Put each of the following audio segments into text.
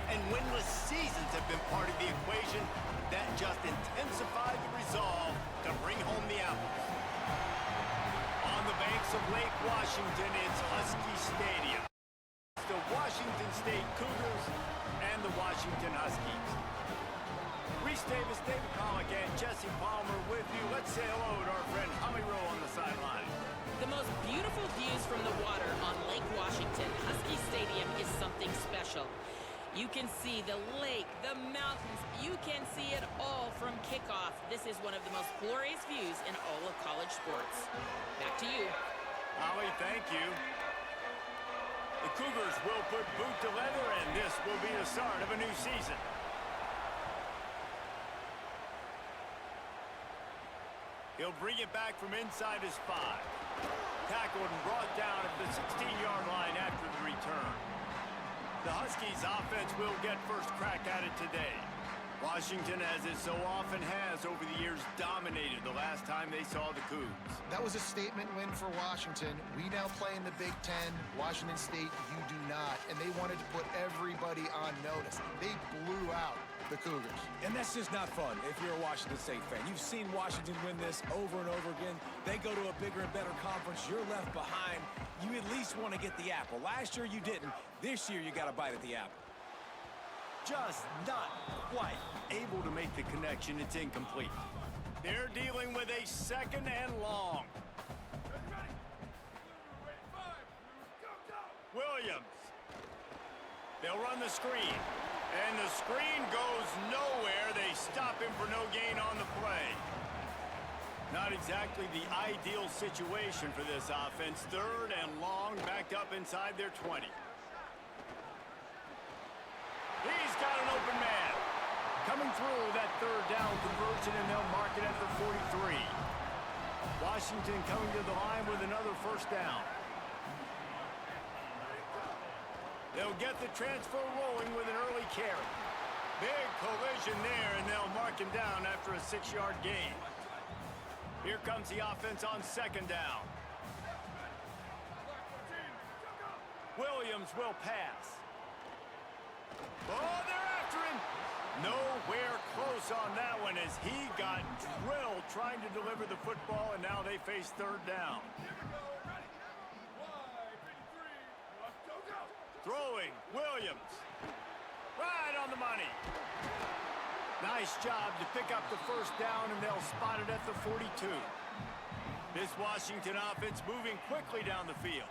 and winless seasons have been part of the equation. That just intensified the resolve to bring home the apples. On the banks of Lake Washington, it's Husky Stadium. The Washington State Cougars and the Washington Huskies. Reese Davis, David Pollock, and Jesse Palmer with you. Let's say hello to our friend Hummy Rowe on the sideline. The most beautiful views from the water on Lake Washington. Husky Stadium is something special. You can see the lake, the mountains. You can see it all from kickoff. This is one of the most glorious views in all of college sports. Back to you. Holly, thank you. The Cougars will put boot to leather, and this will be the start of a new season. He'll bring it back from inside his 5. Tackled and brought down at the 16-yard line after the return. The Huskies offense will get first crack at it today. Washington, as it so often has over the years, dominated the last time they saw the Cougs. That was a statement win for Washington. We now play in the Big Ten. Washington State, you do not. And they wanted to put everybody on notice. They blew out the Cougars. And that's just not fun if you're a Washington State fan. You've seen Washington win this over and over again. They go to a bigger and better conference. You're left behind. You at least want to get the apple. Last year you didn't. This year you got to bite at the apple. Just not quite able to make the connection. It's incomplete. They're dealing with a second and long. Williams. They'll run the screen. And the screen goes nowhere. They stop him for no gain on the play. Not exactly the ideal situation for this offense. Third and long, backed up inside their 20. He's got an open man. Coming through that third down conversion, and they'll mark it at the 43. Washington coming to the line with another first down. They'll get the transfer rolling with an early carry. Big collision there, and they'll mark him down after a 6-yard gain. Here comes the offense on second down. Williams will pass. Oh, they're after him. Nowhere close on that one as he got drilled trying to deliver the football, and now they face third down. Throwing, Williams. Right on the money. Nice job to pick up the first down, and they'll spot it at the 42. This Washington offense moving quickly down the field.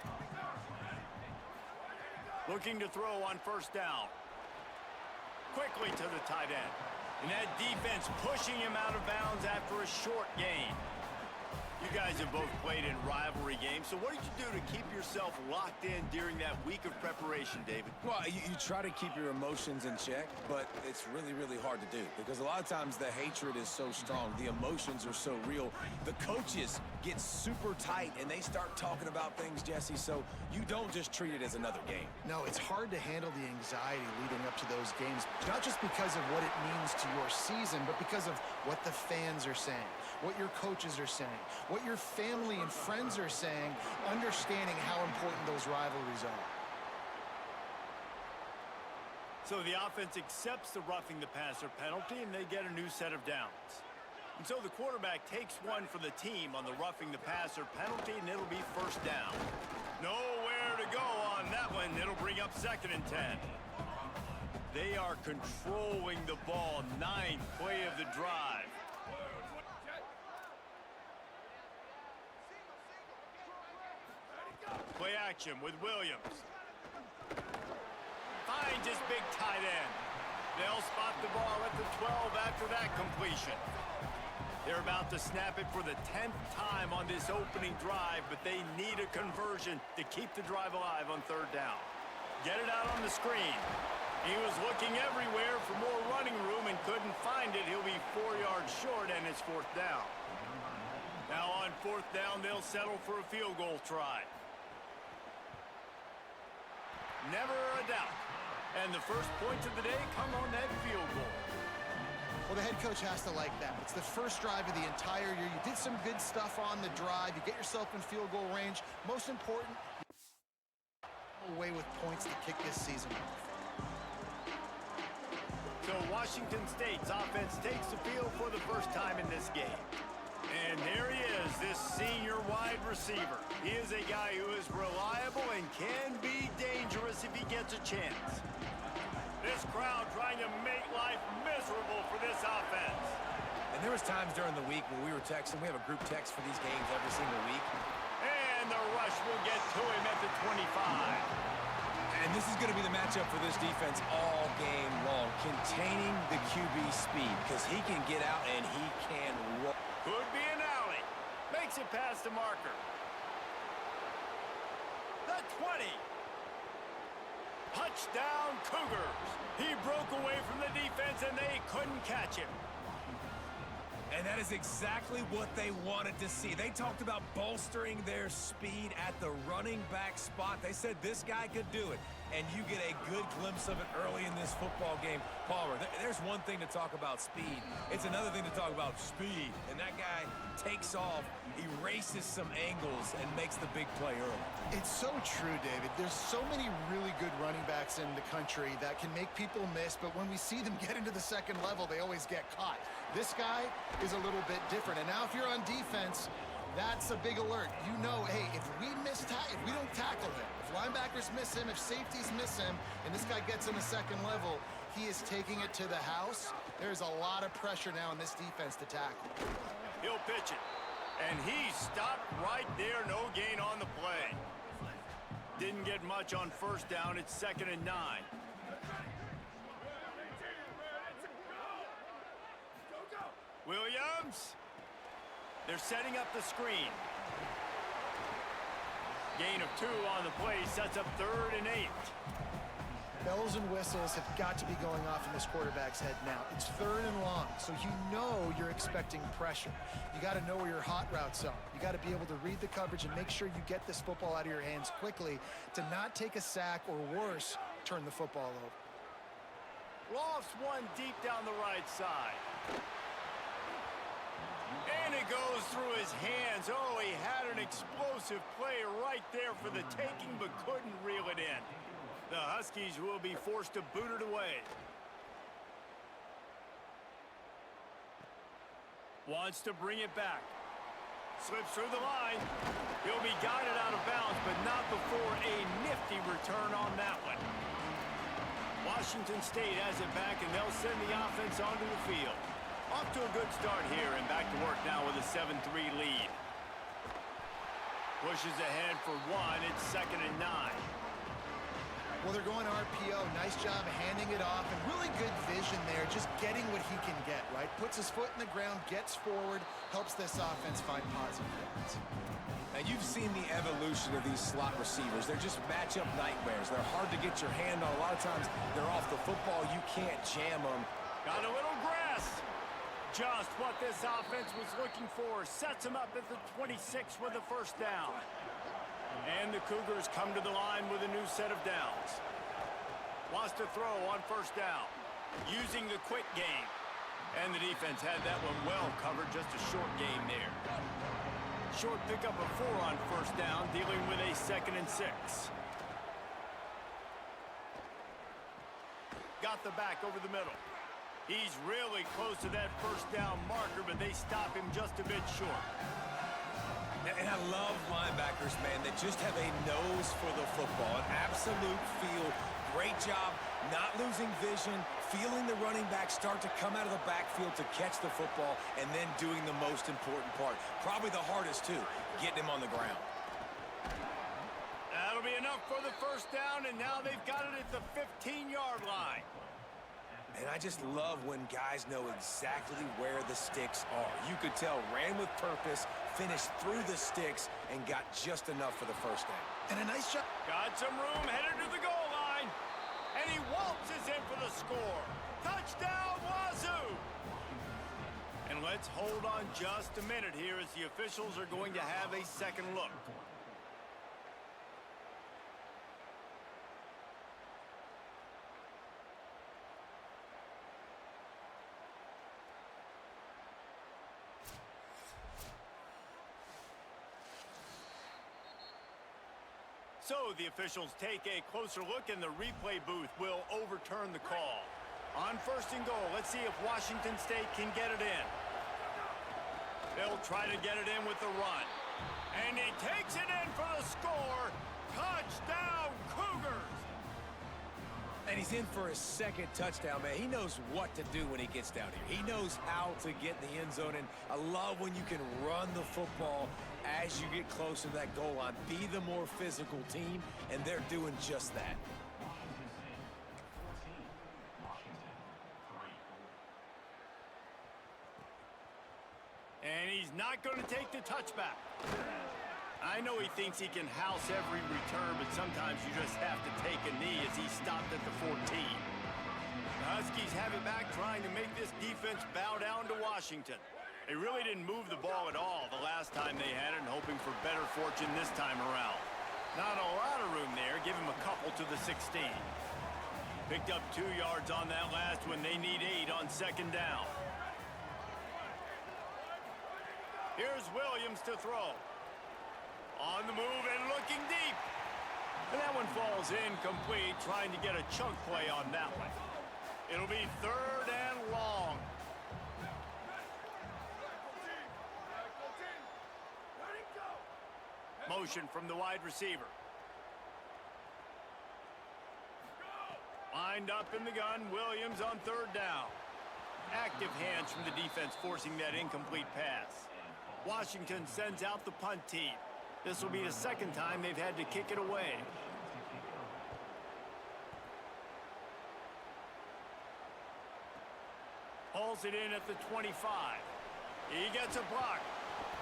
Looking to throw on first down. Quickly to the tight end. And that defense pushing him out of bounds after a short gain. You guys have both played in rivalry games, so what did you do to keep yourself locked in during that week of preparation, David? Well, you try to keep your emotions in check, but it's really, really hard to do because a lot of times the hatred is so strong. The emotions are so real. The coaches get super tight, and they start talking about things, Jesse, so you don't just treat it as another game. No, it's hard to handle the anxiety leading up to those games, not just because of what it means to your season, but because of what the fans are saying, what your coaches are saying, what your family and friends are saying, understanding how important those rivalries are. So the offense accepts the roughing the passer penalty, and they get a new set of downs. And so the quarterback takes one for the team on the roughing the passer penalty, and it'll be first down. Nowhere to go on that one. It'll bring up second and 10. They are controlling the ball. 9th play of the drive. Play action with Williams. Finds his big tight end. They'll spot the ball at the 12 after that completion. They're about to snap it for the 10th time on this opening drive, but they need a conversion to keep the drive alive on third down. Get it out on the screen. He was looking everywhere for more running room and couldn't find it. He'll be 4 yards short, and it's fourth down. Now on fourth down, they'll settle for a field goal try. Never a doubt. And the first points of the day come on that field goal. Well, the head coach has to like that. It's the first drive of the entire year. You did some good stuff on the drive. You get yourself in field goal range. Most important, away with points to kick this season off. Washington State's offense takes the field for the first time in this game. And there he is, this senior wide receiver. He is a guy who is reliable and can be dangerous if he gets a chance. This crowd trying to make life miserable for this offense. And there was times during the week when we were texting. We have a group text for these games every single week. And the rush will get to him at the 25. And this is going to be the matchup for this defense all game long, containing the QB speed, because he can get out and he can roll. Could be an alley. Makes it past the marker. The 20. Touchdown, Cougars. He broke away from the defense and they couldn't catch him. And that is exactly what they wanted to see. They talked about bolstering their speed at the running back spot. They said this guy could do it. And you get a good glimpse of it early in this football game. Palmer, there's one thing to talk about speed. It's another thing to talk about speed. And that guy takes off, erases some angles, and makes the big play early. It's so true, David. There's so many really good running backs in the country that can make people miss, but when we see them get into the second level, they always get caught. This guy is a little bit different. And now if you're on defense, that's a big alert. You know, hey, if we don't tackle him, if linebackers miss him, if safeties miss him, and this guy gets in the second level, he is taking it to the house. There's a lot of pressure now in this defense to tackle. He'll pitch it. And he stopped right there. No gain on the play. Didn't get much on first down. It's 2nd and 9. Williams. They're setting up the screen. Gain of 2 on the play sets up 3rd and 8. Bells and whistles have got to be going off in this quarterback's head now. It's 3rd and long, so you know you're expecting pressure. You got to know where your hot routes are. You got to be able to read the coverage and make sure you get this football out of your hands quickly to not take a sack or worse, turn the football over. Lofts one deep down the right side. And it goes through his hands. Oh, he had an explosive play right there for the taking, but couldn't reel it in. The Huskies will be forced to boot it away. Wants to bring it back. Slips through the line. He'll be guided out of bounds, but not before a nifty return on that one. Washington State has it back, and they'll send the offense onto the field. Off to a good start here, and back to work now with a 7-3 lead. Pushes ahead for 1. It's 2nd and 9. Well, they're going RPO. Nice job handing it off, and really good vision there, just getting what he can get, right? Puts his foot in the ground, gets forward, helps this offense find positive yards. Now, you've seen the evolution of these slot receivers. They're just matchup nightmares. They're hard to get your hand on. A lot of times, they're off the football. You can't jam them. Got a little grass. Just what this offense was looking for. Sets him up at the 26 with the first down. And the Cougars come to the line with a new set of downs. Wants to throw on first down. Using the quick game. And the defense had that one well covered. Just a short game there. Short pickup of 4 on first down, dealing with a 2nd and 6. Got the back over the middle. He's really close to that first down marker, but they stop him just a bit short. And I love linebackers, man, that just have a nose for the football, an absolute feel. Great job not losing vision, feeling the running back start to come out of the backfield to catch the football, and then doing the most important part. Probably the hardest, too, getting him on the ground. That'll be enough for the first down, and now they've got it at the 15-yard line. And I just love when guys know exactly where the sticks are. You could tell, ran with purpose, finished through the sticks, and got just enough for the first down. And a nice shot. Got some room, headed to the goal line. And he waltzes in for the score. Touchdown, Wazoo! And let's hold on just a minute here as the officials are going to have a second look. So the officials take a closer look, and the replay booth will overturn the call. On first and goal, let's see if Washington State can get it in. They'll try to get it in with the run. And he takes it in for the score. Touchdown, Cougars! And he's in for his second touchdown, man. He knows what to do when he gets down here. He knows how to get in the end zone, and I love when you can run the football as you get closer to that goal line. Be the more physical team, and they're doing just that. And he's not going to take the touchback. I know he thinks he can house every return, but sometimes you just have to take a knee as he stopped at the 14. The Huskies have it back, trying to make this defense bow down to Washington. They really didn't move the ball at all the last time they had it, and hoping for better fortune this time around. Not a lot of room there. Give him a couple to the 16. Picked up 2 yards on that last one. They need 8 on second down. Here's Williams to throw. On the move and looking deep. And that one falls incomplete, trying to get a chunk play on that one. It'll be 3rd and long. Motion from the wide receiver. Lined up in the gun, Williams on 3rd down. Active hands from the defense forcing that incomplete pass. Washington sends out the punt team. This will be the 2nd time they've had to kick it away. Hauls it in at the 25. He gets a block.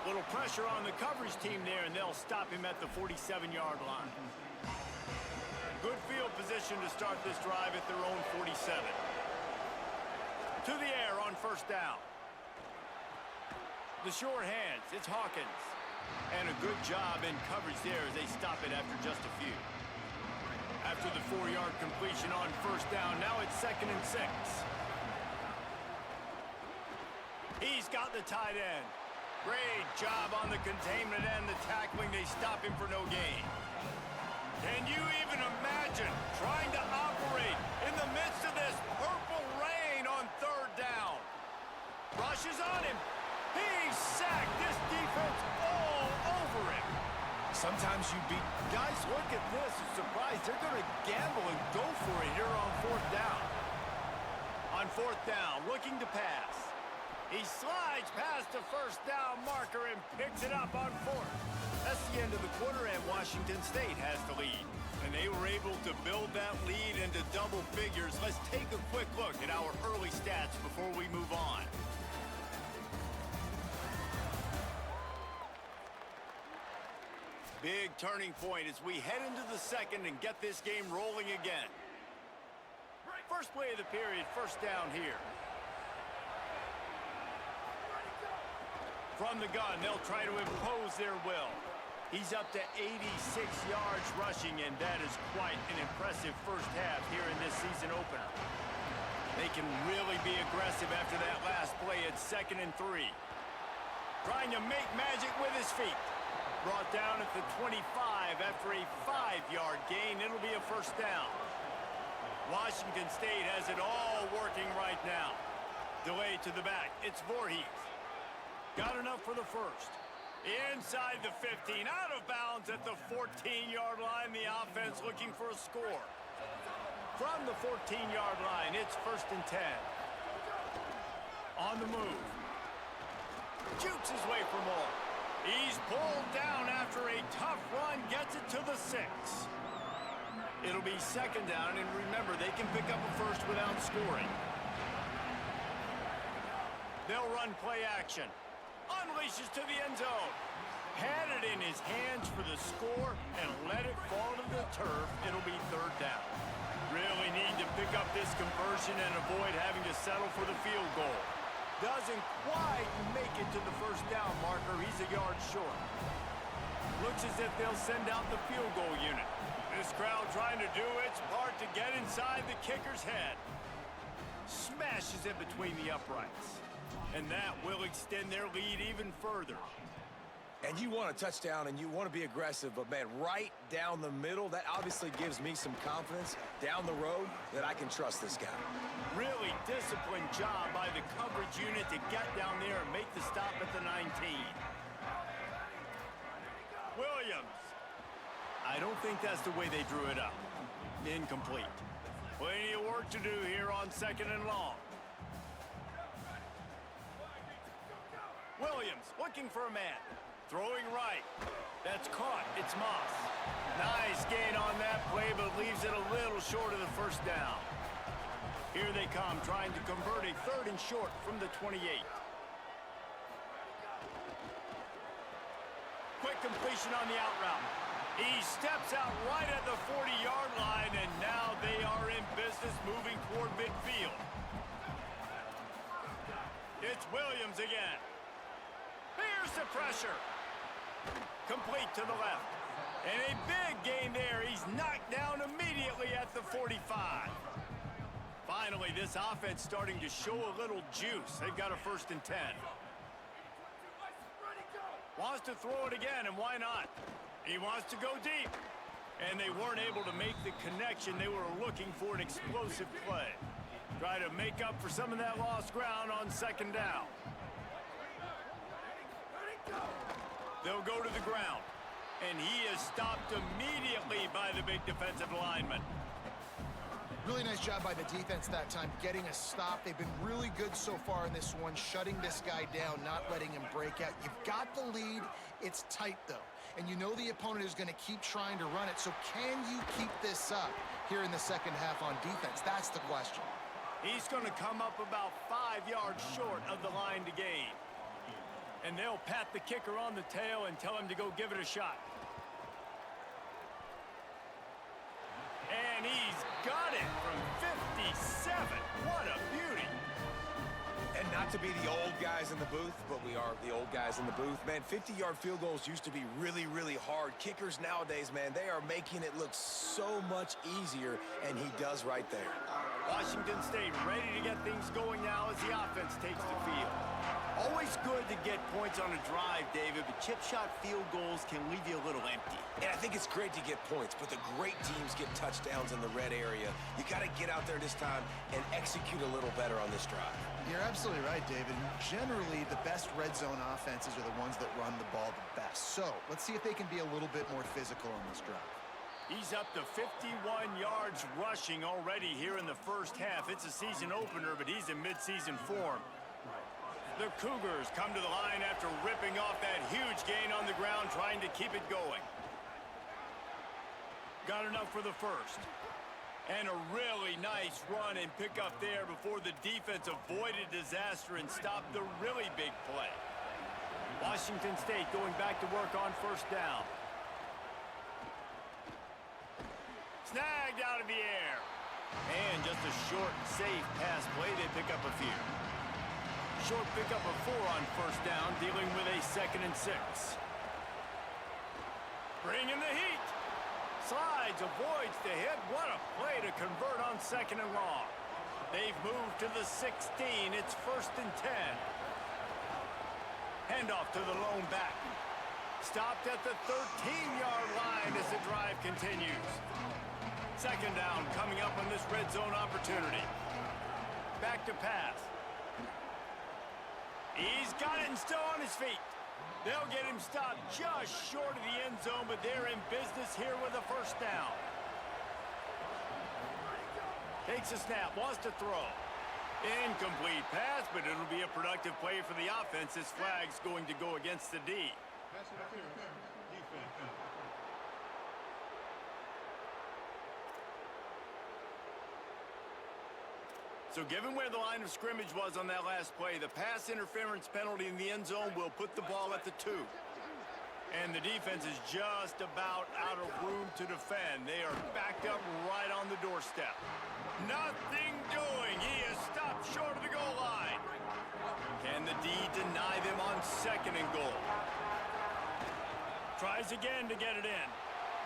Little pressure on the coverage team there, and they'll stop him at the 47-yard line. Good field position to start this drive at their own 47. To the air on 1st down. The short hands, it's Hawkins. And a good job in coverage there as they stop it after just a few. After the 4-yard completion on 1st down, now it's 2nd and 6. He's got the tight end. Great job on the containment and the tackling. They stop him for no gain. Can you even imagine trying to operate in the midst of this purple rain on 3rd down? Rushes on him. He's sacked. This defense all over him. Sometimes you beat... Guys, look at this. I'm surprised they're going to gamble and go for it here on 4th down. On 4th down, looking to pass. He slides past the 1st down marker and picks it up on 4th. That's the end of the quarter, and Washington State has the lead. And they were able to build that lead into double figures. Let's take a quick look at our early stats before we move on. Big turning point as we head into the 2nd and get this game rolling again. First play of the period, 1st down here. From the gun, they'll try to impose their will. He's up to 86 yards rushing, and that is quite an impressive first half here in this season opener. They can really be aggressive after that last play at 2nd and 3. Trying to make magic with his feet. Brought down at the 25 after a 5-yard gain. It'll be a 1st down. Washington State has it all working right now. Delay to the back. It's Voorhees. Got enough for the 1st. Inside the 15. Out of bounds at the 14-yard line. The offense looking for a score. From the 14-yard line, it's 1st and 10. On the move. Jukes his way for more. He's pulled down after a tough run, gets it to the 6. It'll be 2nd down, and remember, they can pick up a 1st without scoring. They'll run play action. Unleashes to the end zone. Had it in his hands for the score and let it fall to the turf. It'll be 3rd down. Really need to pick up this conversion and avoid having to settle for the field goal. Doesn't quite make it to the 1st down marker. He's a yard short. Looks as if they'll send out the field goal unit. This crowd trying to do its part to get inside the kicker's head. Smashes it between the uprights. And that will extend their lead even further. And you want a touchdown and you want to be aggressive, but, man, right down the middle, that obviously gives me some confidence down the road that I can trust this guy. Really disciplined job by the coverage unit to get down there and make the stop at the 19. Williams. I don't think that's the way they drew it up. Incomplete. Plenty of work to do here on 2nd and long. Williams looking for a man. Throwing right. That's caught. It's Moss. Nice gain on that play, but leaves it a little short of the first down. Here they come, trying to convert a 3rd and short from the 28. Quick completion on the out route. He steps out right at the 40-yard line, and now they are in business moving toward midfield. It's Williams again. Here's the pressure. Complete to the left. And a big gain there. He's knocked down immediately at the 45. Finally, this offense starting to show a little juice. They've got a 1st and 10. Wants to throw it again, and why not? He wants to go deep. And they weren't able to make the connection. They were looking for an explosive play. Try to make up for some of that lost ground on 2nd down. They'll go to the ground. And he is stopped immediately by the big defensive lineman. Really nice job by the defense that time, getting a stop. They've been really good so far in this one, shutting this guy down, not letting him break out. You've got the lead. It's tight, though. And you know the opponent is going to keep trying to run it. So can you keep this up here in the 2nd half on defense? That's the question. He's going to come up about 5 yards short of the line to gain. And they'll pat the kicker on the tail and tell him to go give it a shot. And he's got it from 57. What a beauty. And not to be the old guys in the booth, but we are the old guys in the booth. Man, 50-yard field goals used to be really, really hard. Kickers nowadays, man, they are making it look so much easier, and he does right there. Washington State ready to get things going now as the offense takes the field. Always good to get points on a drive, David, but chip shot field goals can leave you a little empty. And I think it's great to get points, but the great teams get touchdowns in the red area. You got to get out there this time and execute a little better on this drive. You're absolutely right, David. Generally, the best red zone offenses are the ones that run the ball the best. So let's see if they can be a little bit more physical on this drive. He's up to 51 yards rushing already here in the 1st half. It's a season opener, but he's in midseason form. The Cougars come to the line after ripping off that huge gain on the ground, trying to keep it going. Got enough for the 1st. And a really nice run and pick up there before the defense avoided disaster and stopped the really big play. Washington State going back to work on 1st down. Snagged out of the air. And just a short, safe pass play. They pick up a few. Short pickup of 4 on 1st down, dealing with a 2nd and 6. Bringing the heat. Slides, avoids the hit. What a play to convert on 2nd and long. They've moved to the 16. It's 1st and 10. Handoff to the lone back. Stopped at the 13-yard line as the drive continues. 2nd down coming up on this red zone opportunity. Back to pass. He's got it and still on his feet. They'll get him stopped just short of the end zone, but they're in business here with a 1st down. Takes a snap, wants to throw. Incomplete pass, but it'll be a productive play for the offense. This flag's going to go against the D. So given where the line of scrimmage was on that last play, the pass interference penalty in the end zone will put the ball at the 2. And the defense is just about out of room to defend. They are backed up right on the doorstep. Nothing doing. He is stopped short of the goal line. Can the D deny them on 2nd and goal? Tries again to get it in.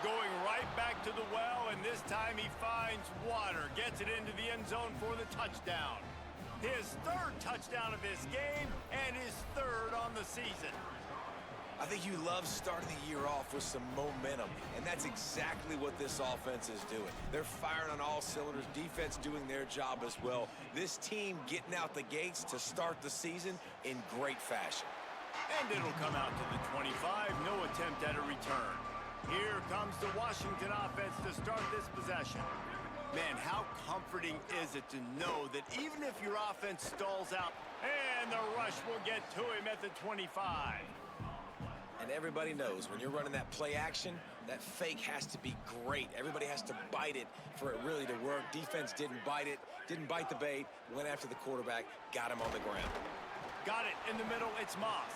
Going right back to the well, and this time he finds water. Gets it into the end zone for the touchdown. His 3rd touchdown of this game, and his 3rd on the season. I think you love starting the year off with some momentum, and that's exactly what this offense is doing. They're firing on all cylinders, defense doing their job as well. This team getting out the gates to start the season in great fashion. And it'll come out to the 25, no attempt at a return. Here comes the Washington offense to start this possession. Man, how comforting is it to know that even if your offense stalls out, and the rush will get to him at the 25. And everybody knows when you're running that play action, that fake has to be great. Everybody has to bite it for it really to work. Defense didn't bite it, didn't bite the bait, went after the quarterback, got him on the ground. Got it in the middle, it's Moss.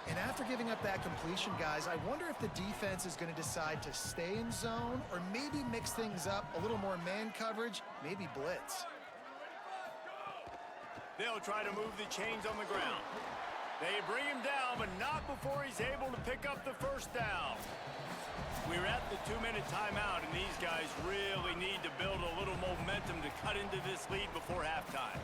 And after giving up that completion, guys, I wonder if the defense is going to decide to stay in zone or maybe mix things up, a little more man coverage, maybe blitz. They'll try to move the chains on the ground. They bring him down, but not before he's able to pick up the first down. We're at the 2-minute timeout, and these guys really need to build a little momentum to cut into this lead before halftime.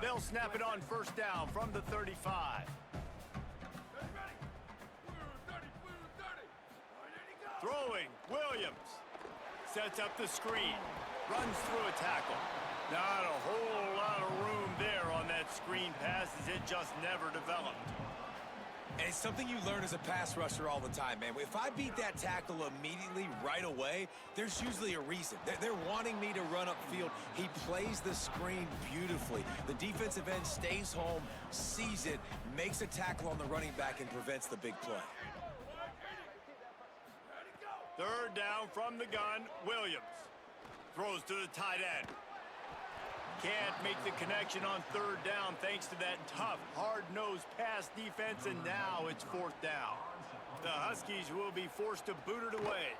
They'll snap it on first down from the 35. Throwing, Williams. Sets up the screen. Runs through a tackle. Not a whole lot of room there on that screen pass as it just never developed. And it's something you learn as a pass rusher all the time, man. If I beat that tackle immediately, right away, there's usually a reason. They're wanting me to run upfield. He plays the screen beautifully. The defensive end stays home, sees it, makes a tackle on the running back, and prevents the big play. Third down from the gun, Williams. Throws to the tight end. Can't make the connection on third down thanks to that tough, hard-nosed pass defense, and now it's fourth down. The Huskies will be forced to boot it away.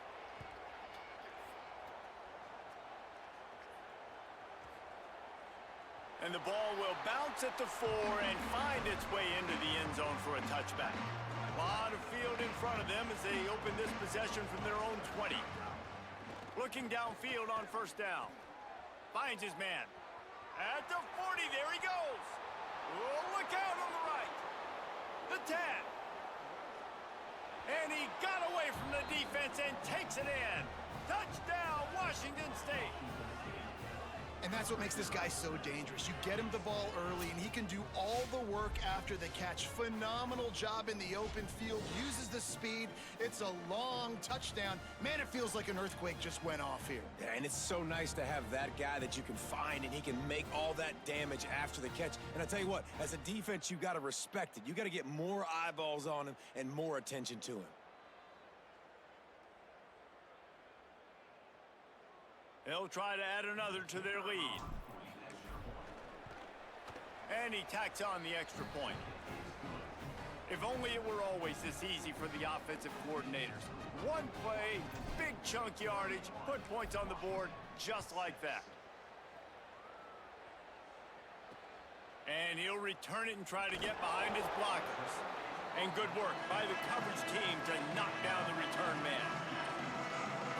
And the ball will bounce at the 4 and find its way into the end zone for a touchback. A lot of field in front of them as they open this possession from their own 20. Looking downfield on first down. Finds his man. At the 40, there he goes. Oh, look out on the right. The 10. And he got away from the defense and takes it in. Touchdown, Washington State. And that's what makes this guy so dangerous. You get him the ball early, and he can do all the work after the catch. Phenomenal job in the open field. Uses the speed. It's a long touchdown. Man, it feels like an earthquake just went off here. Yeah, and it's so nice to have that guy that you can find, and he can make all that damage after the catch. And I tell you what, as a defense, you got to respect it. You got to get more eyeballs on him and more attention to him. They'll try to add another to their lead. And he tacks on the extra point. If only it were always this easy for the offensive coordinators. One play, big chunk yardage, put points on the board just like that. And he'll return it and try to get behind his blockers. And good work by the coverage team to knock down the return man.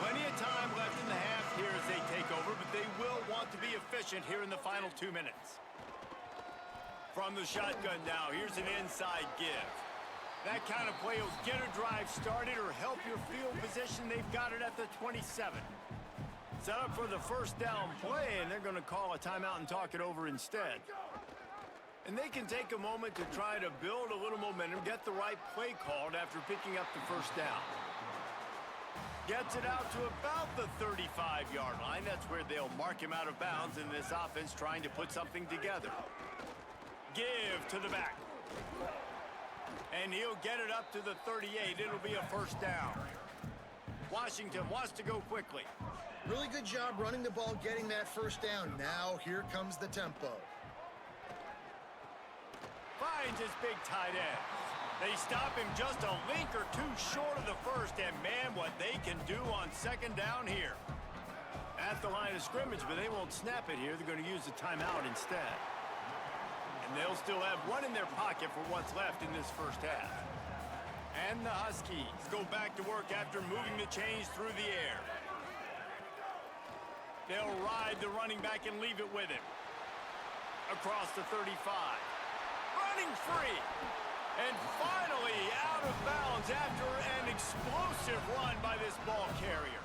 Plenty of time left in the half here as they take over, but they will want to be efficient here in the final 2 minutes. From the shotgun now, here's an inside give. That kind of play will get a drive started or help your field position. They've got it at the 27. Set up for the first down play, and they're going to call a timeout and talk it over instead. And they can take a moment to try to build a little momentum, get the right play called after picking up the first down. Gets it out to about the 35-yard line. That's where they'll mark him out of bounds in this offense trying to put something together. Give to the back. And he'll get it up to the 38. It'll be a first down. Washington wants to go quickly. Really good job running the ball, getting that first down. Now here comes the tempo. Finds his big tight end. They stop him just a link or two short of the first, and man, what they can do on second down here. at the line of scrimmage, but they won't snap it here. They're going to use the timeout instead. And they'll still have one in their pocket for what's left in this first half. And the Huskies go back to work after moving the chains through the air. They'll ride the running back and leave it with him. Across the 35. Running free. And finally out of bounds after an explosive run by this ball carrier.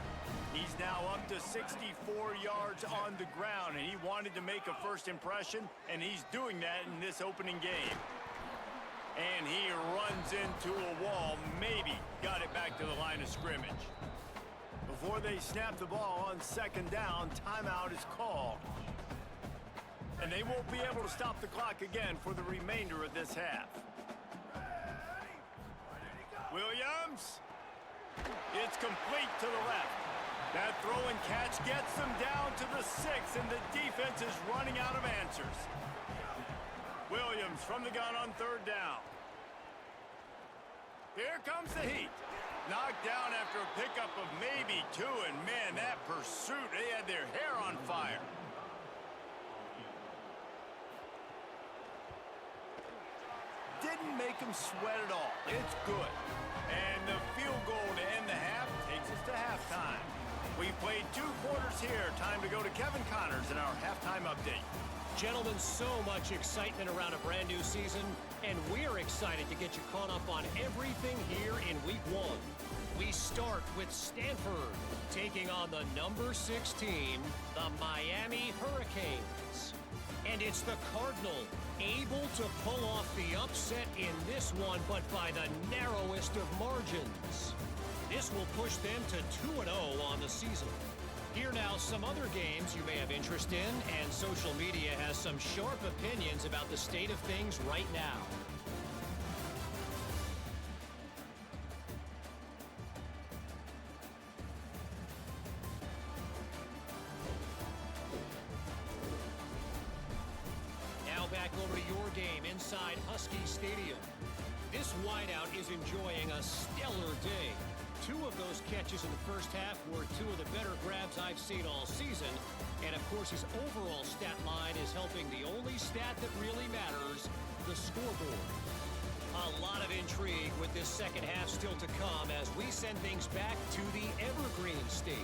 He's now up to 64 yards on the ground, and he wanted to make a first impression, and he's doing that in this opening game. And he runs into a wall, maybe got it back to the line of scrimmage. Before they snap the ball on second down, timeout is called. And they won't be able to stop the clock again for the remainder of this half. Williams. It's complete to the left. That throw and catch gets them down to the 6, and the defense is running out of answers. Williams from the gun on third down. Here comes the heat. Knocked down after a pickup of maybe 2, and man, that pursuit, they had their hair on fire. Didn't make them sweat at all. It's good. And the field goal to end the half takes us to halftime. We've played 2 quarters here. Time to go to Kevin Connors in our halftime update. Gentlemen, so much excitement around a brand new season, and we're excited to get you caught up on everything here in Week 1. We start with Stanford taking on the number 6 team, the Miami Hurricanes. And it's the Cardinal able to pull off the upset in this one, but by the narrowest of margins. This will push them to 2-0 on the season. Here now some other games you may have interest in, and social media has some sharp opinions about the state of things right now. Now back over to your game inside Husky Stadium. This wideout is enjoying a stellar day. 2 of those catches in the first half were 2 of the better grabs I've seen all season. And, of course, his overall stat line is helping the only stat that really matters, the scoreboard. A lot of intrigue with this second half still to come as we send things back to the Evergreen State.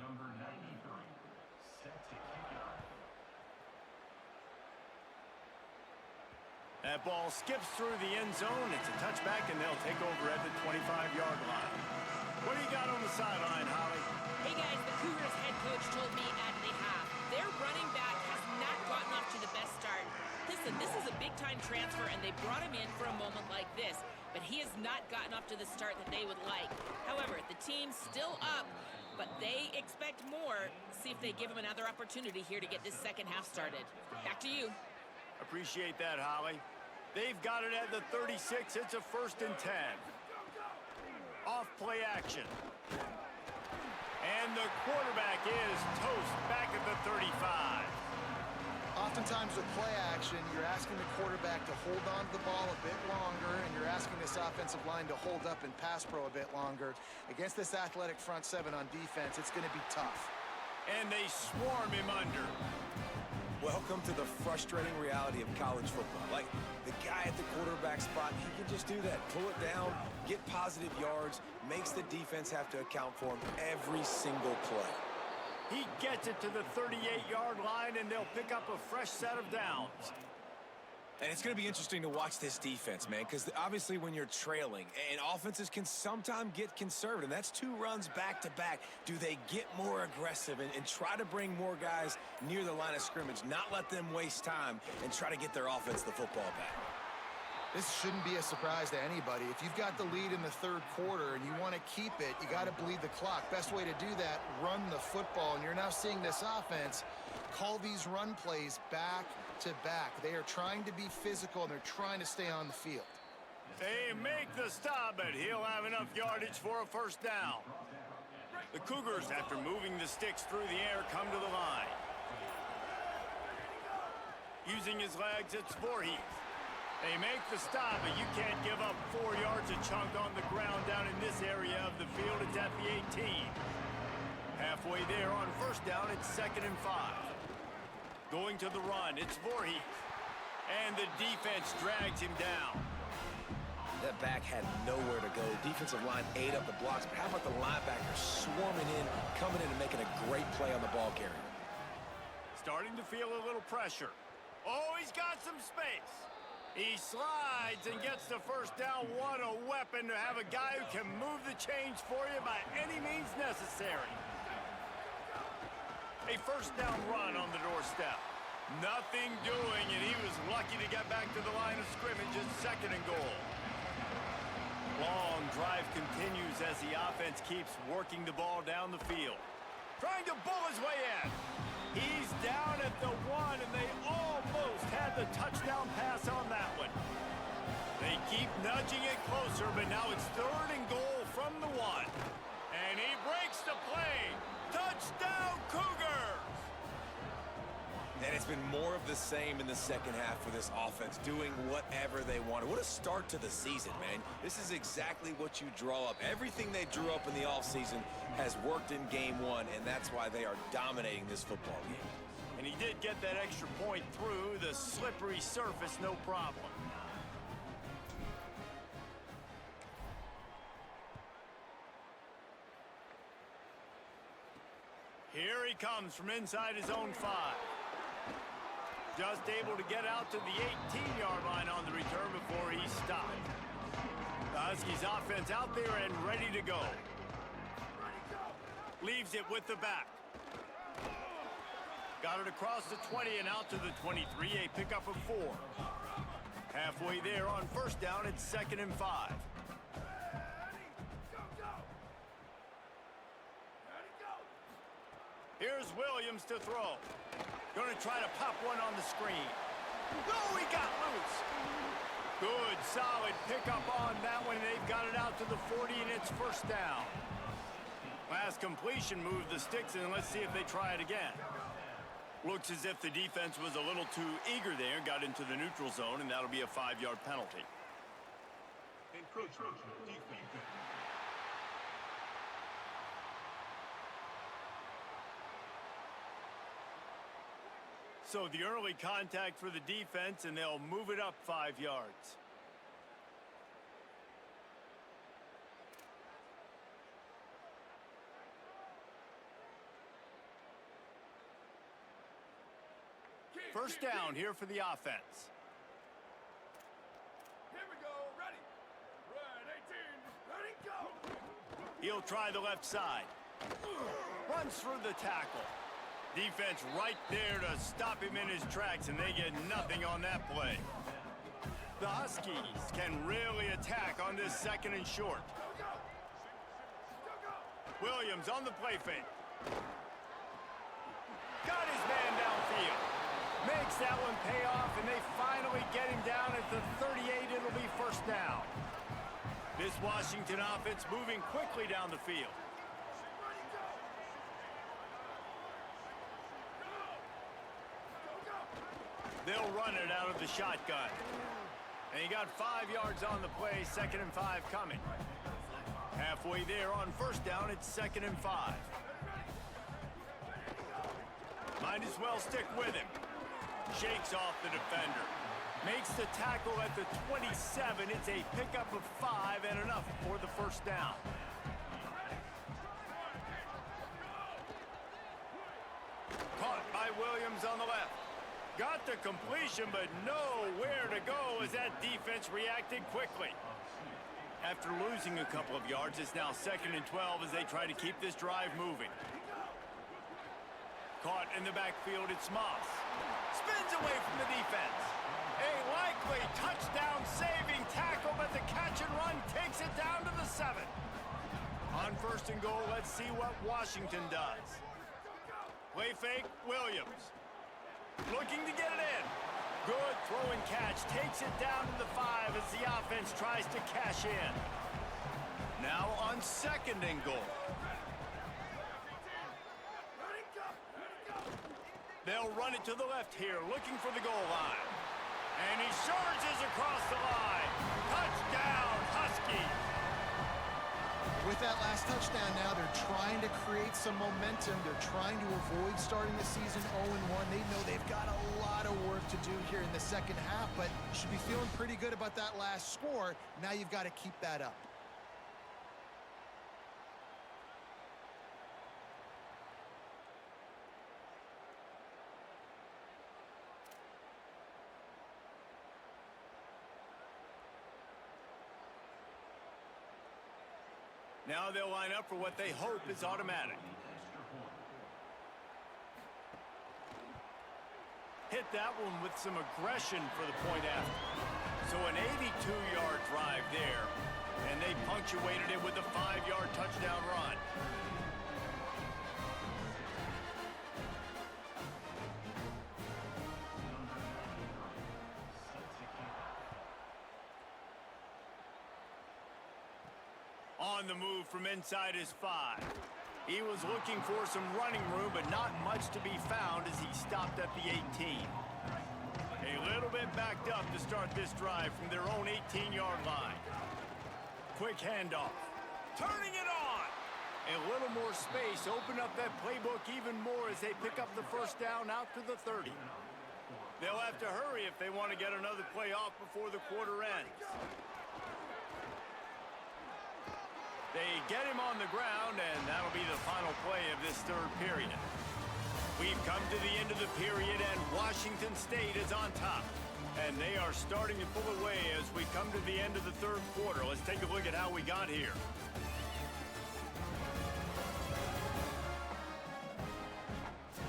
Number 93, set to kick off. That ball skips through the end zone. It's a touchback, and they'll take over at the 25-yard line. What do you got on the sideline, Holly? Hey, guys, the Cougars head coach told me at the half their running back has not gotten off to the best start. Listen, this is a big-time transfer, and they brought him in for a moment like this, but he has not gotten off to the start that they would like. However, the team's still up, but they expect more. See if they give him another opportunity here to get this second half started. Back to you. Appreciate that, Holly. They've got it at the 36. It's a 1st and 10. Off play action. And the quarterback is toast back at the 35. Oftentimes with play action, you're asking the quarterback to hold on to the ball a bit longer, and you're asking this offensive line to hold up in pass pro a bit longer. Against this athletic front 7 on defense, it's going to be tough. And they swarm him under. Welcome to the frustrating reality of college football. Like, the guy at the quarterback spot, he can just do that. Pull it down, get positive yards, makes the defense have to account for him every single play. He gets it to the 38-yard line, and they'll pick up a fresh set of downs. And it's going to be interesting to watch this defense, man, because obviously when you're trailing, and offenses can sometimes get conservative. That's 2 runs back-to-back. Do they get more aggressive and try to bring more guys near the line of scrimmage, not let them waste time, and try to get their offense the football back? This shouldn't be a surprise to anybody. If you've got the lead in the 3rd quarter and you want to keep it, you got to bleed the clock. Best way to do that, run the football. And you're now seeing this offense call these run plays back to back. They are trying to be physical, and they're trying to stay on the field. They make the stop, but he'll have enough yardage for a first down. The Cougars, after moving the sticks through the air, come to the line. Using his legs, it's Voorhees. They make the stop, but you can't give up 4 yards a chunk on the ground down in this area of the field. It's at the 18. Halfway there on first down, it's 2nd and 5. Going to the run, it's Voorhees. And the defense drags him down. That back had nowhere to go. Defensive line ate up the blocks, but how about the linebacker swarming in, coming in and making a great play on the ball carrier? Starting to feel a little pressure. Oh, he's got some space. He slides and gets the first down. What a weapon to have a guy who can move the chains for you by any means necessary. A first down run on the doorstep. Nothing doing, and he was lucky to get back to the line of scrimmage at 2nd and goal. Long drive continues as the offense keeps working the ball down the field. Trying to bull his way in. He's down at the 1, and they almost had the touchdown pass on that one. They keep nudging it closer, but now it's 3rd and goal from the 1. And he breaks the play. Touchdown, Cougars! And it's been more of the same in the second half for this offense, doing whatever they wanted. What a start to the season, man. This is exactly what you draw up. Everything they drew up in the offseason has worked in game 1, and that's why they are dominating this football game. And he did get that extra point through the slippery surface, no problem. Here he comes from inside his own 5. Just able to get out to the 18-yard line on the return before he stopped. The Huskies offense out there and ready to go. Leaves it with the back. Got it across the 20 and out to the 23, a pickup of 4. Halfway there on first down, it's 2nd and 5. Here's Williams to throw. Going to try to pop one on the screen. Oh, he got loose. Good, solid pickup on that one. They've got it out to the 40, and it's first down. Last completion moved the sticks, and let's see if they try it again. Looks as if the defense was a little too eager there, got into the neutral zone, and that'll be a 5-yard penalty. Encroachment defense. So the early contact for the defense, and they'll move it up 5 yards. First down here for the offense. Here we go, ready. Right, 18, ready, go. He'll try the left side. Runs through the tackle. Defense right there to stop him in his tracks, and they get nothing on that play. The Huskies can really attack on this 2nd and short. Williams on the play fake. Got his man downfield. Makes that one pay off, and they finally get him down at the 38. It'll be first down. This Washington offense moving quickly down the field. They'll run it out of the shotgun. And he got 5 yards on the play, 2nd and 5 coming. Halfway there on first down, it's 2nd and 5. Might as well stick with him. Shakes off the defender. Makes the tackle at the 27. It's a pickup of 5 and enough for the first down. Caught by Williams on the left. Got the completion, but nowhere to go as that defense reacted quickly. After losing a couple of yards, it's now 2nd and 12 as they try to keep this drive moving. Caught in the backfield, it's Moss. Spins away from the defense. A likely touchdown-saving tackle, but the catch and run takes it down to the 7. On first and goal, let's see what Washington does. Play fake, Williams. Looking to get it in. Good throw and catch. Takes it down to the 5 as the offense tries to cash in. Now on 2nd and goal. They'll run it to the left here, looking for the goal line. And he charges across the line. Touchdown, Huskies. With that last touchdown now, they're trying to create some momentum. They're trying to avoid starting the season 0-1. They know they've got a lot of work to do here in the second half, but you should be feeling pretty good about that last score. Now you've got to keep that up. Now they'll line up for what they hope is automatic. Hit that one with some aggression for the point after. So an 82-yard drive there, and they punctuated it with a 5-yard touchdown run. On the move from inside his 5. He was looking for some running room, but not much to be found as he stopped at the 18. A little bit backed up to start this drive from their own 18-yard line. Quick handoff. Turning it on! A little more space. Open up that playbook even more as they pick up the first down out to the 30. They'll have to hurry if they want to get another play off before the quarter ends. They get him on the ground, and that'll be the final play of this 3rd period. We've come to the end of the period, and Washington State is on top. And they are starting to pull away as we come to the end of the 3rd quarter. Let's take a look at how we got here.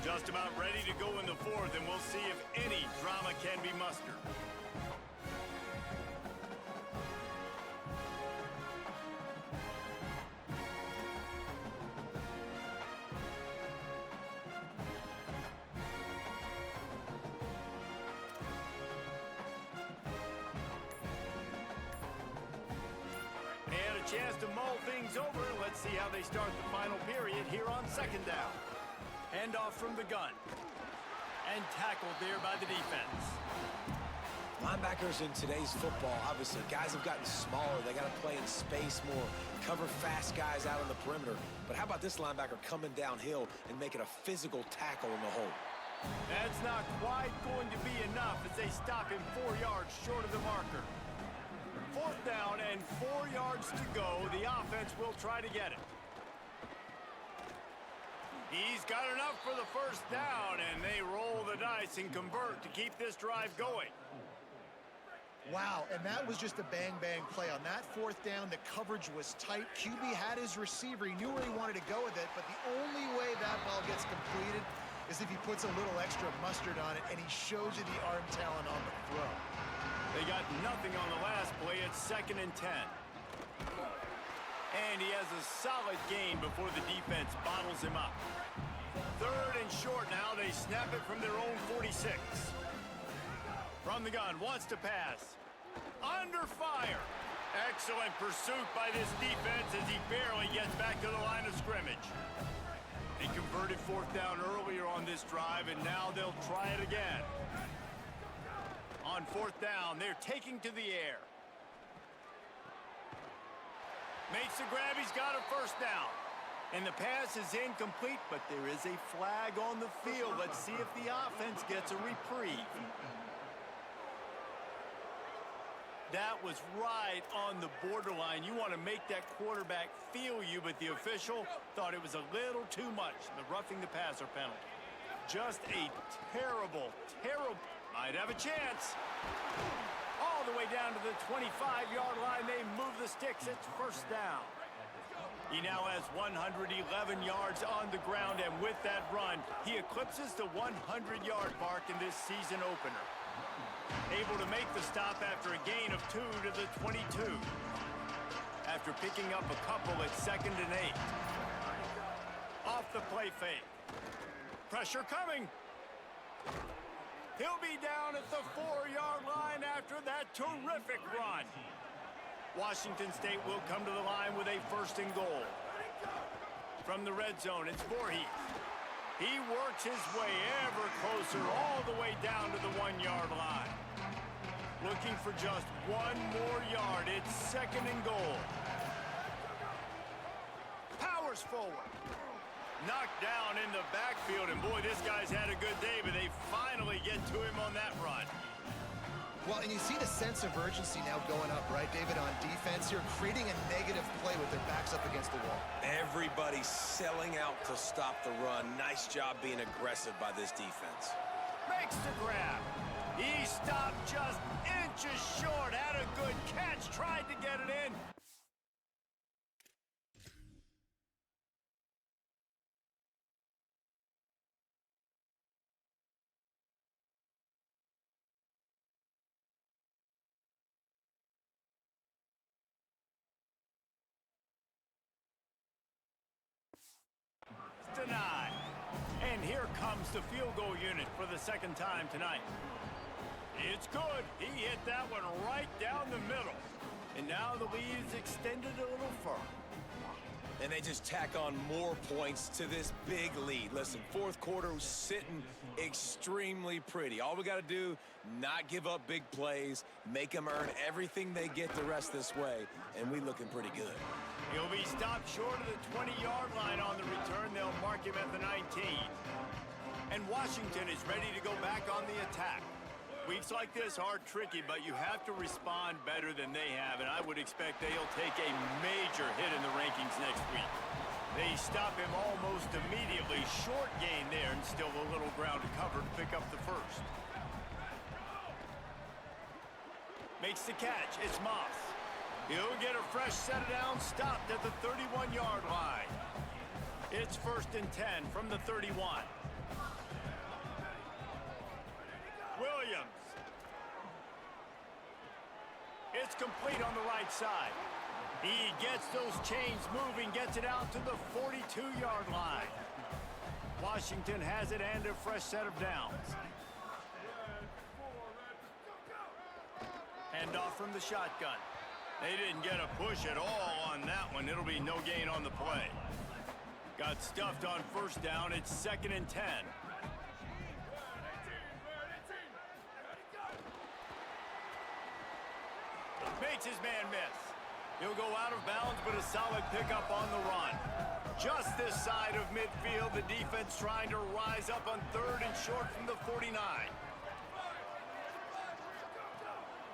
Just about ready to go in the 4th, and we'll see if any drama can be mustered. Chance to mull things over. Let's see how they start the final period here on 2nd down. Handoff from the gun. And tackled there by the defense. Linebackers in today's football, obviously, guys have gotten smaller. They got to play in space more, cover fast guys out on the perimeter. But how about this linebacker coming downhill and making a physical tackle in the hole? That's not quite going to be enough as they stop him 4 yards short of the marker. 4th down and 4 yards to go. The offense will try to get it. He's got enough for the first down, and they roll the dice and convert to keep this drive going. Wow, and that was just a bang-bang play. On that 4th down, the coverage was tight. QB had his receiver. He knew where he wanted to go with it, but the only way that ball gets completed is if he puts a little extra mustard on it, and he shows you the arm talent on the throw. They got nothing on the last play. It's 2nd and 10. And he has a solid gain before the defense bottles him up. 3rd and short now. They snap it from their own 46. From the gun, wants to pass. Under fire. Excellent pursuit by this defense as he barely gets back to the line of scrimmage. They converted 4th down earlier on this drive, and now they'll try it again. On 4th down, they're taking to the air. Makes the grab, he's got a first down. And the pass is incomplete, but there is a flag on the field. Let's see if the offense gets a reprieve. That was right on the borderline. You want to make that quarterback feel you, but the official thought it was a little too much. The roughing the passer penalty. Just a terrible, terrible... Might have a chance. All the way down to the 25-yard line. They move the sticks. It's first down. He now has 111 yards on the ground, and with that run, he eclipses the 100-yard mark in this season opener. Able to make the stop after a gain of 2 to the 22. After picking up a couple at 2nd and 8. Off the play fake. Pressure coming. He'll be down at the 4-yard line after that terrific run. Washington State will come to the line with a 1st and goal. From the red zone, it's Voorhees. He works his way ever closer all the way down to the 1-yard line. Looking for just 1 more yard. It's 2nd and goal. Powers forward. Knocked down in the backfield, and boy, this guy's had a good day, but they finally get to him on that run. Well, and you see the sense of urgency now going up, right, David, on defense here, creating a negative play with their backs up against the wall. Everybody's selling out to stop the run. Nice job being aggressive by this defense. Makes the grab. He stopped just inches short. Had a good catch. Tried to get it in. Denied. And here comes the field goal unit for the 2nd time tonight. It's good. He hit that one right down the middle. And now the lead is extended a little further. And they just tack on more points to this big lead. Listen, 4th quarter was sitting extremely pretty. All we got to do, not give up big plays, make them earn everything they get the rest this way, and we looking pretty good. He'll be stopped short of the 20-yard line on the return. They'll mark him at the 19. And Washington is ready to go back on the attack. Weeks like this are tricky, but you have to respond better than they have, and I would expect they'll take a major hit in the rankings next week. They stop him almost immediately. Short gain there, and still a little ground to cover to pick up the 1st. Makes the catch. It's Moss. He'll get a fresh set of downs stopped at the 31-yard line. It's 1st and 10 from the 31. Williams. It's complete on the right side. He gets those chains moving, gets it out to the 42-yard line. Washington has it and a fresh set of downs. Handoff from the shotgun. They didn't get a push at all on that one. It'll be no gain on the play. Got stuffed on 1st down. It's 2nd and 10. Makes his man miss. He'll go out of bounds, but a solid pickup on the run. Just this side of midfield, the defense trying to rise up on 3rd and short from the 49.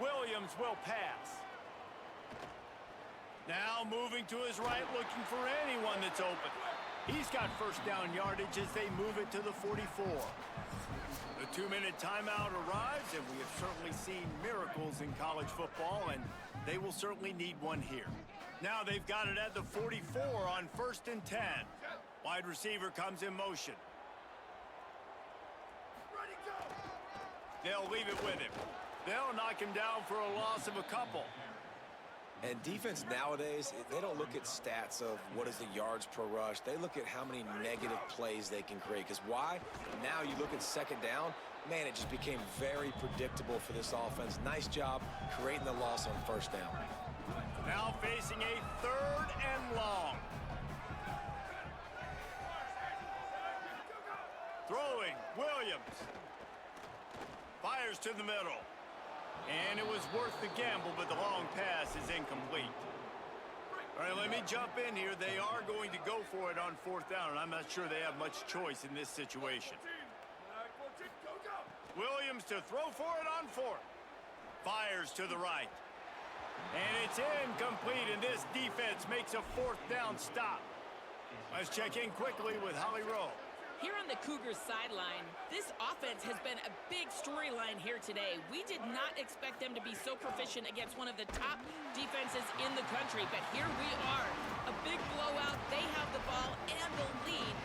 Williams will pass. Now moving to his right, looking for anyone that's open. He's got 1st down yardage as they move it to the 44. The 2-minute timeout arrives, and we have certainly seen miracles in college football, and they will certainly need one here. Now they've got it at the 44 on 1st and 10. Wide receiver comes in motion. They'll leave it with him. They'll knock him down for a loss of a couple. And defense nowadays, they don't look at stats of what is the yards per rush. They look at how many negative plays they can create. Because why? Now you look at 2nd down, man, it just became very predictable for this offense. Nice job creating the loss on 1st down. Now facing a 3rd and long. Throwing, Williams. Fires to the middle. And it was worth the gamble, but the long pass is incomplete. All right, let me jump in here. They are going to go for it on 4th down, and I'm not sure they have much choice in this situation. Williams to throw for it on 4th. Fires to the right. And it's incomplete, and this defense makes a 4th down stop. Let's check in quickly with Holly Rowe. Here on the Cougars sideline, this offense has been a big storyline here today. We did not expect them to be so proficient against one of the top defenses in the country, but here we are. A big blowout. They have the ball and the lead.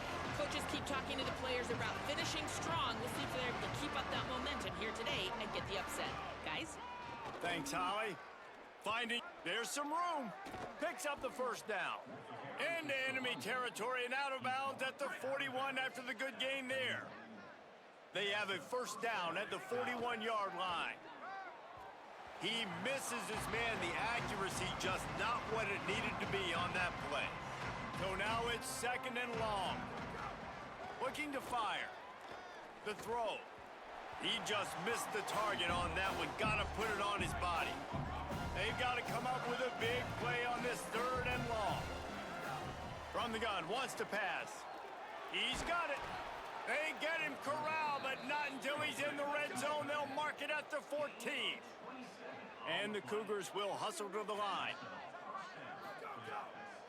Coaches keep talking to the players about finishing strong. We'll see if they're able to keep up that momentum here today and get the upset. Guys? Thanks, Holly. There's some room. Picks up the 1st down. Into enemy territory and out of bounds at the 41 after the good gain there. They have a first down at the 41-yard line. He misses his man. The accuracy just not what it needed to be on that play. So now it's second and long. Looking to fire. The throw. He just missed the target on that one. Got to put it on his body. They've got to come up with a big play on this third and long. From the gun, wants to pass. He's got it. They get him corralled, but not until he's in the red zone. They'll mark it at the 14. And the Cougars will hustle to the line.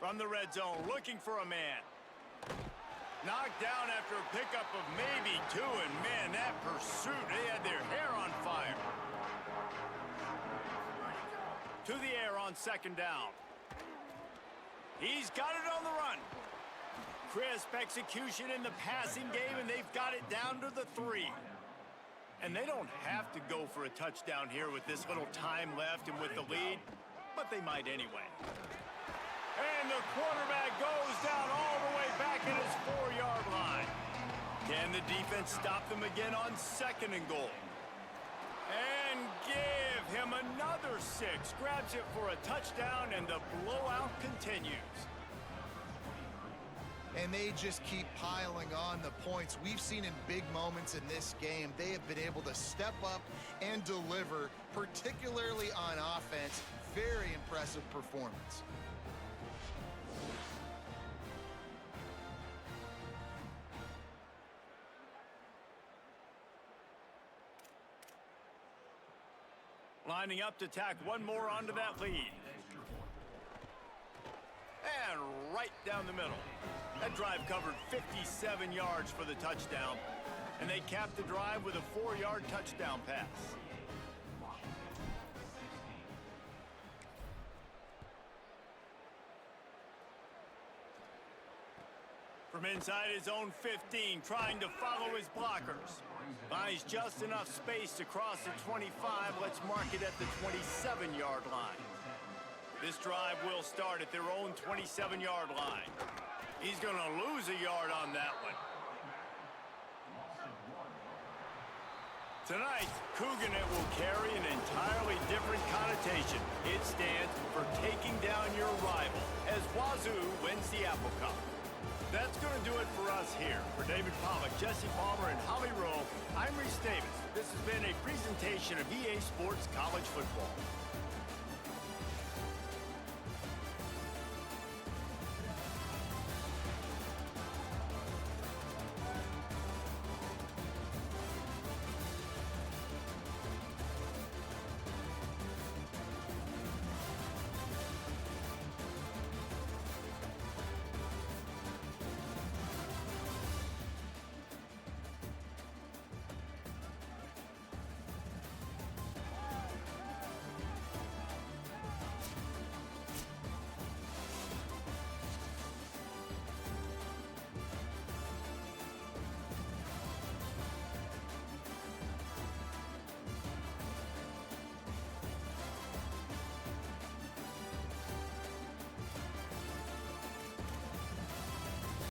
From the red zone, looking for a man. Knocked down after a pickup of maybe two, and man, that pursuit, they had their hair on fire. To the air on second down. He's got it on the run. Crisp execution in the passing game, and they've got it down to the 3. And they don't have to go for a touchdown here with this little time left and with the lead, but they might anyway. And the quarterback goes down all the way back at his 4-yard line. Can the defense stop them again on second and goal? And give him another 6. Grabs it for a touchdown, and the blowout continues. And they just keep piling on the points. We've seen in big moments in this game, they have been able to step up and deliver, particularly on offense. Very impressive performance. Lining up to tack one more onto that lead. And right down the middle. That drive covered 57 yards for the touchdown. And they capped the drive with a 4-yard touchdown pass. From inside his own 15, trying to follow his blockers. Buys just enough space to cross the 25. Let's mark it at the 27-yard line. This drive will start at their own 27-yard line. He's going to lose a yard on that one. Tonight, Couganet will carry an entirely different connotation. It stands for taking down your rival as Wazoo wins the Apple Cup. That's going to do it for us here. For David Pollock, Jesse Palmer, and Holly Rowe, I'm Reese Davis. This has been a presentation of EA Sports College Football.